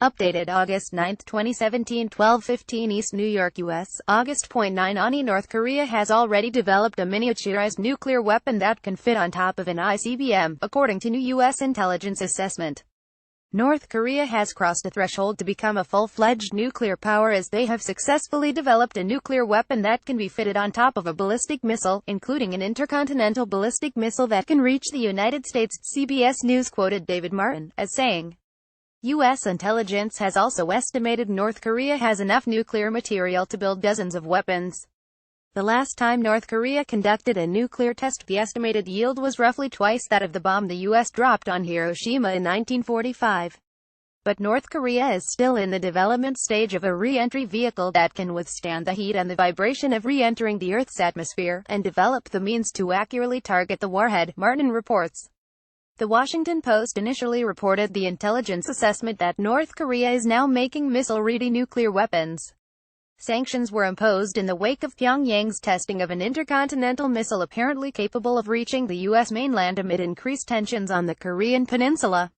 Updated August 9, 2017, 12:15 East New York, U.S. August.9 ONI North Korea has already developed a miniaturized nuclear weapon that can fit on top of an icbm, according to new U.S. intelligence assessment. North Korea has crossed a threshold to become a full-fledged nuclear power as they have successfully developed a nuclear weapon that can be fitted on top of a ballistic missile, including an intercontinental ballistic missile that can reach the United States. CBS News quoted David Martin as saying, U.S. intelligence has also estimated North Korea has enough nuclear material to build dozens of weapons. The last time North Korea conducted a nuclear test, the estimated yield was roughly twice that of the bomb the U.S. dropped on Hiroshima in 1945. But North Korea is still in the development stage of a re-entry vehicle that can withstand the heat and the vibration of re-entering the Earth's atmosphere, and develop the means to accurately target the warhead, Martin reports. The Washington Post initially reported the intelligence assessment that North Korea is now making missile-ready nuclear weapons. Sanctions were imposed in the wake of Pyongyang's testing of an intercontinental missile apparently capable of reaching the U.S. mainland amid increased tensions on the Korean peninsula.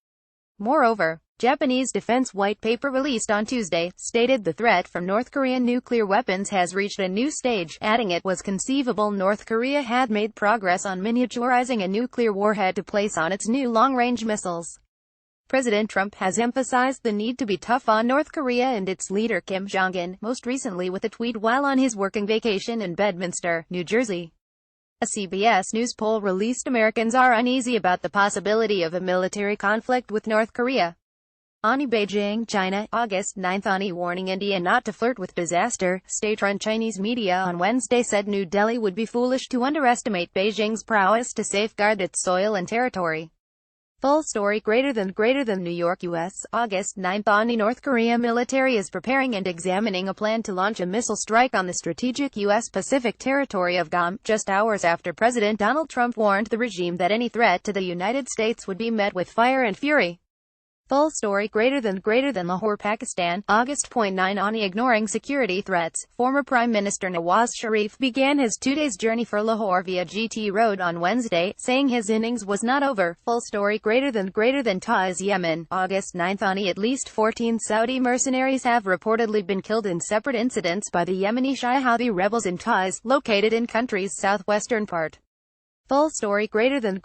Moreover, Japanese Defense White Paper released on Tuesday stated the threat from North Korean nuclear weapons has reached a new stage, adding it was conceivable North Korea had made progress on miniaturizing a nuclear warhead to place on its new long-range missiles. President Trump has emphasized the need to be tough on North Korea and its leader Kim Jong-un, most recently with a tweet while on his working vacation in Bedminster, New Jersey. A CBS News poll released Americans are uneasy about the possibility of a military conflict with North Korea. ONI Beijing, China, August 9 ONI warning India not to flirt with disaster. State-run Chinese media on Wednesday said New Delhi would be foolish to underestimate Beijing's prowess to safeguard its soil and territory. Full story greater than New York, U.S. August 9 ONI North Korea military is preparing and examining a plan to launch a missile strike on the strategic U.S. Pacific territory of Guam, just hours after President Donald Trump warned the regime that any threat to the United States would be met with fire and fury. Full story greater than Lahore, Pakistan, August.9 ONI ignoring security threats. Former Prime Minister Nawaz Sharif began his 2 days journey for Lahore via GT Road on Wednesday, saying his innings was not over. Full story greater than Taiz, Yemen, August 9 ONI at least 14 Saudi mercenaries have reportedly been killed in separate incidents by the Yemeni Shia Houthi rebels in Taiz, located in country's southwestern part. Full story greater than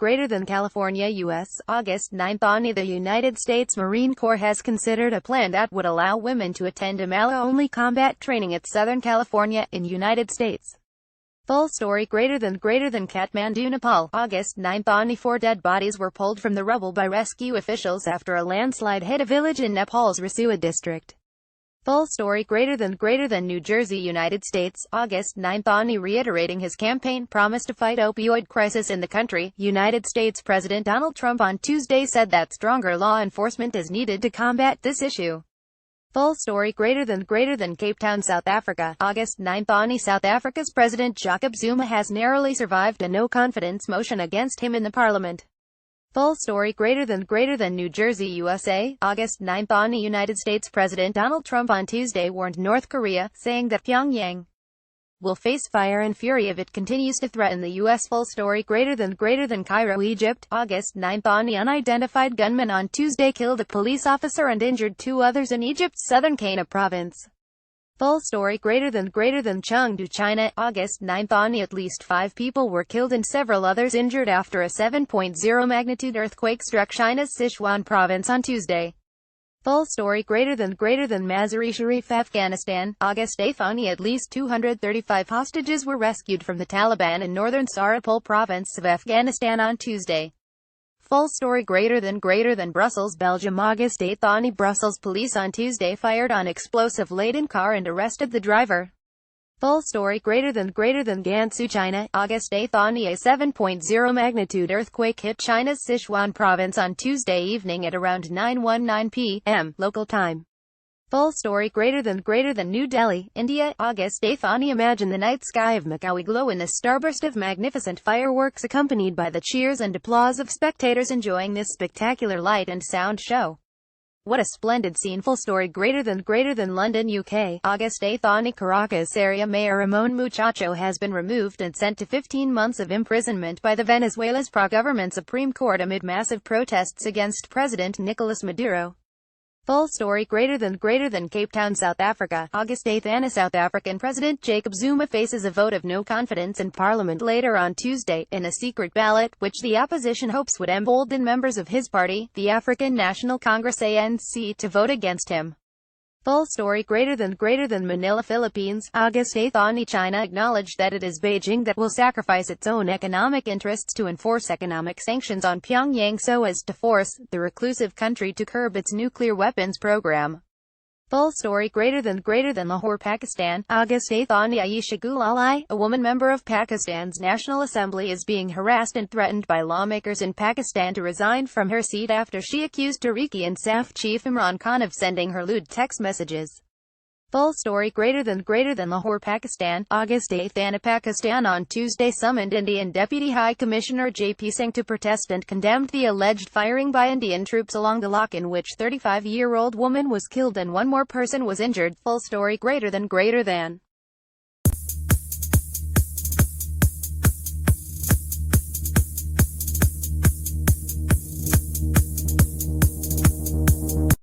California, U.S. August 9 ONI the United States Marine Corps has considered a plan that would allow women to attend Amala-only combat training at Southern California, in United States. Full story greater than Kathmandu, Nepal, August 9 ONI 4 dead bodies were pulled from the rubble by rescue officials after a landslide hit a village in Nepal's Rasua district. Full story greater than New Jersey, United States, August 9 ONI reiterating his campaign promise to fight opioid crisis in the country. United States President Donald Trump on Tuesday said that stronger law enforcement is needed to combat this issue. Full story greater than Cape Town, South Africa, August 9 ONI South Africa's President Jacob Zuma has narrowly survived a no-confidence motion against him in the parliament. Full story greater than New Jersey, USA, August 9 ONI United States President Donald Trump on Tuesday warned North Korea, saying that Pyongyang will face fire and fury if it continues to threaten the U.S. Full story greater than Cairo, Egypt, August 9 ONI unidentified gunman on Tuesday killed a police officer and injured 2 others in Egypt's southern Qana province. Full story greater than Chengdu, China, August 9 ONI at least 5 people were killed and several others injured after a 7.0 magnitude earthquake struck China's Sichuan province on Tuesday. Full story greater than Mazar-e-Sharif, Afghanistan, August 8 ONI at least 235 hostages were rescued from the Taliban in northern Saripol province of Afghanistan on Tuesday. Full story greater than Brussels, Belgium, August 8 ONI Brussels police on Tuesday fired on explosive-laden car and arrested the driver. Full story greater than Gansu, China, August 8 ONI a 7.0 magnitude earthquake hit China's Sichuan province on Tuesday evening at around 9:19 p.m. local time. Full story greater than New Delhi, India, August 8 ONI imagine the night sky of Macau glow in a starburst of magnificent fireworks accompanied by the cheers and applause of spectators enjoying this spectacular light and sound show. What a splendid scene. Full story greater than London, UK, August 8 ONI Caracas area Mayor Ramon Muchacho has been removed and sent to 15 months of imprisonment by the Venezuela's pro-government Supreme Court amid massive protests against President Nicolas Maduro. Full story greater than Cape Town, South Africa, August 8th. Anna South African President Jacob Zuma faces a vote of no confidence in Parliament later on Tuesday, in a secret ballot, which the opposition hopes would embolden members of his party, the African National Congress ANC, to vote against him. Full story greater than Manila, Philippines, August 8th. China acknowledged that it is Beijing that will sacrifice its own economic interests to enforce economic sanctions on Pyongyang so as to force the reclusive country to curb its nuclear weapons program. Full story greater than Lahore, Pakistan, August 8th. Aisha Gul Ali, a woman member of Pakistan's National Assembly, is being harassed and threatened by lawmakers in Pakistan to resign from her seat after she accused Tehreek-e-Insaf chief Imran Khan of sending her lewd text messages. Full story greater than Lahore, Pakistan, August 8th. Anna Pakistan on Tuesday summoned Indian Deputy High Commissioner J.P. Singh to protest and condemned the alleged firing by Indian troops along the lock in which 35-year-old woman was killed and one more person was injured. Full story greater than